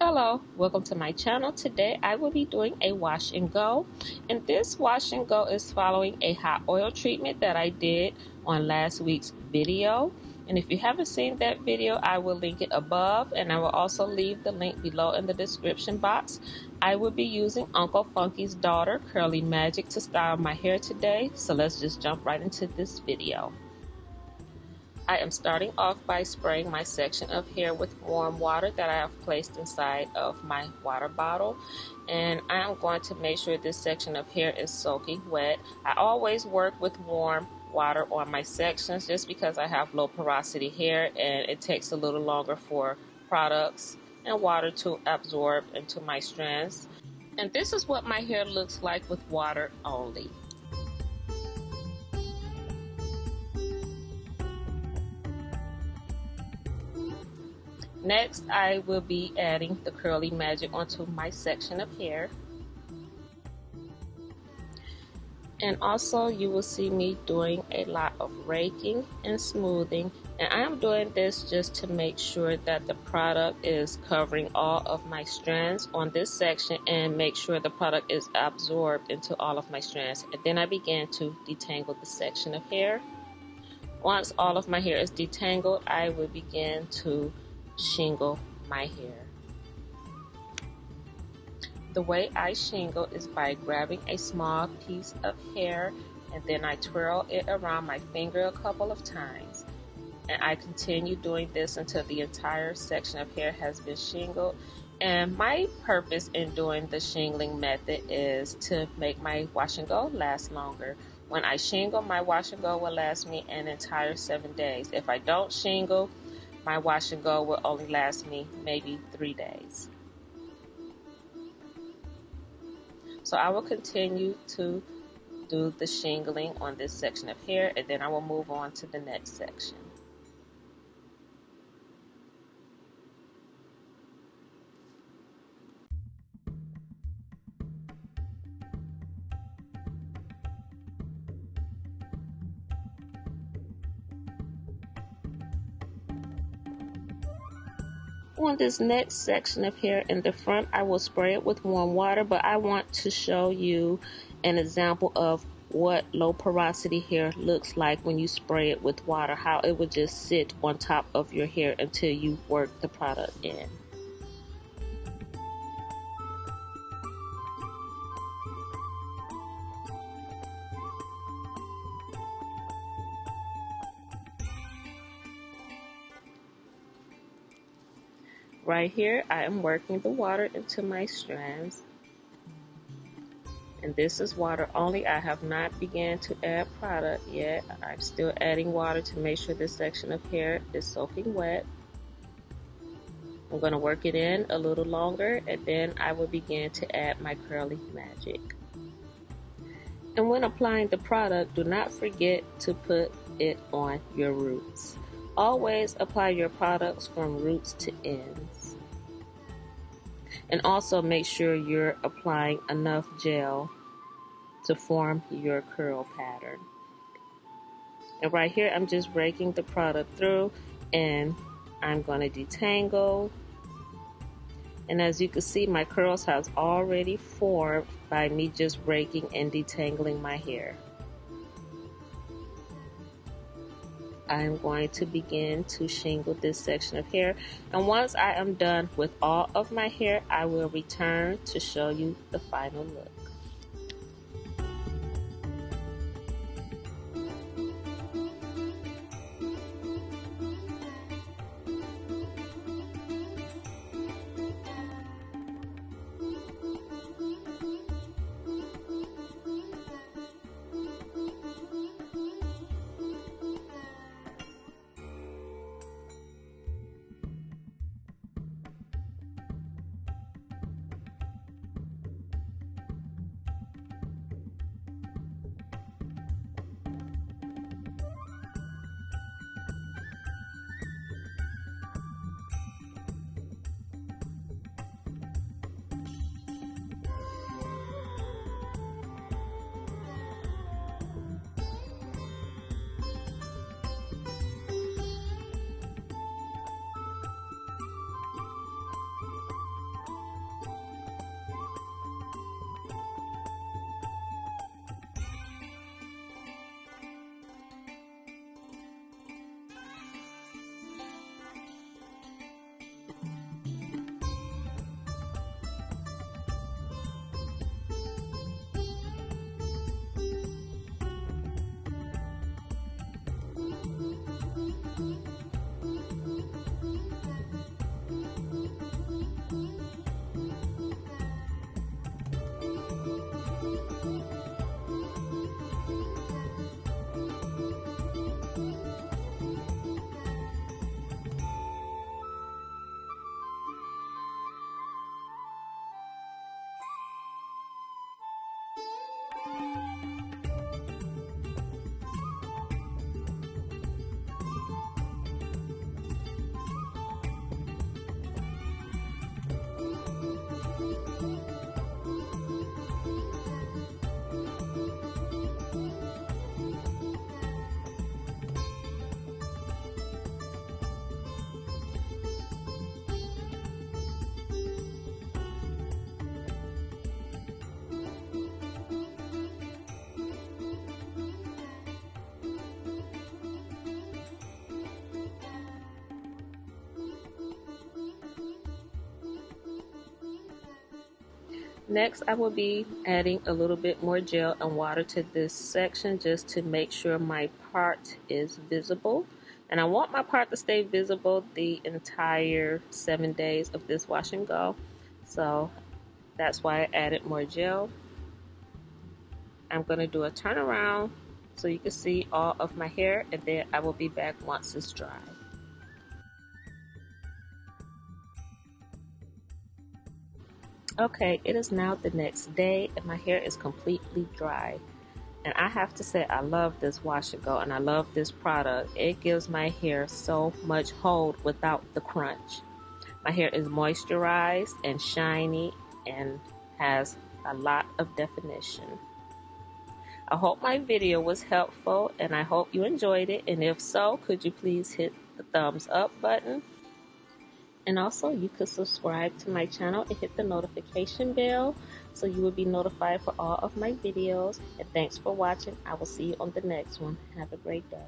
Hello, welcome to my channel. Today I will be doing a wash and go, and this wash and go is following a hot oil treatment that I did on last week's video. And if you haven't seen that video, I will link it above, and I will also leave the link below in the description box. I will be using Uncle Funky's daughter Curly Magic to style my hair today, so let's just jump right into this video. I am starting off by spraying my section of hair with warm water that I have placed inside of my water bottle, and I am going to make sure this section of hair is soaking wet. I always work with warm water on my sections just because I have low porosity hair and it takes a little longer for products and water to absorb into my strands. And this is what my hair looks like with water only. Next, I will be adding the Curly Magic onto my section of hair. And also, you will see me doing a lot of raking and smoothing. And I am doing this just to make sure that the product is covering all of my strands on this section and make sure the product is absorbed into all of my strands. And then I begin to detangle the section of hair. Once all of my hair is detangled, I will begin to shingle my hair. The way I shingle is by grabbing a small piece of hair and then I twirl it around my finger a couple of times. And I continue doing this until the entire section of hair has been shingled. And my purpose in doing the shingling method is to make my wash and go last longer. When I shingle, my wash and go will last me an entire 7 days. If I don't shingle, my wash and go will only last me maybe 3 days. So I will continue to do the shingling on this section of hair, and then I will move on to the next section. On this next section of hair in the front, I will spray it with warm water, but I want to show you an example of what low porosity hair looks like when you spray it with water, how it would just sit on top of your hair until you work the product in. Right here, I am working the water into my strands. And this is water only. I have not begun to add product yet. I'm still adding water to make sure this section of hair is soaking wet. I'm going to work it in a little longer, and then I will begin to add my Curly Magic. And when applying the product, do not forget to put it on your roots. Always apply your products from roots to ends. And also make sure you're applying enough gel to form your curl pattern. And right here, I'm just raking the product through, and I'm going to detangle. And as you can see, my curls has already formed by me just raking and detangling my hair. I am going to begin to shingle this section of hair, and once I am done with all of my hair, I will return to show you the final look. Next, I will be adding a little bit more gel and water to this section just to make sure my part is visible. And I want my part to stay visible the entire 7 days of this wash and go. So that's why I added more gel. I'm going to do a turnaround so you can see all of my hair, and then I will be back once it's dry. Okay, it is now the next day and my hair is completely dry. And I have to say, I love this wash and go and I love this product. It gives my hair so much hold without the crunch. My hair is moisturized and shiny and has a lot of definition. I hope my video was helpful and I hope you enjoyed it. And if so, could you please hit the thumbs up button? And also, you could subscribe to my channel and hit the notification bell so you will be notified for all of my videos. And thanks for watching. I will see you on the next one. Have a great day.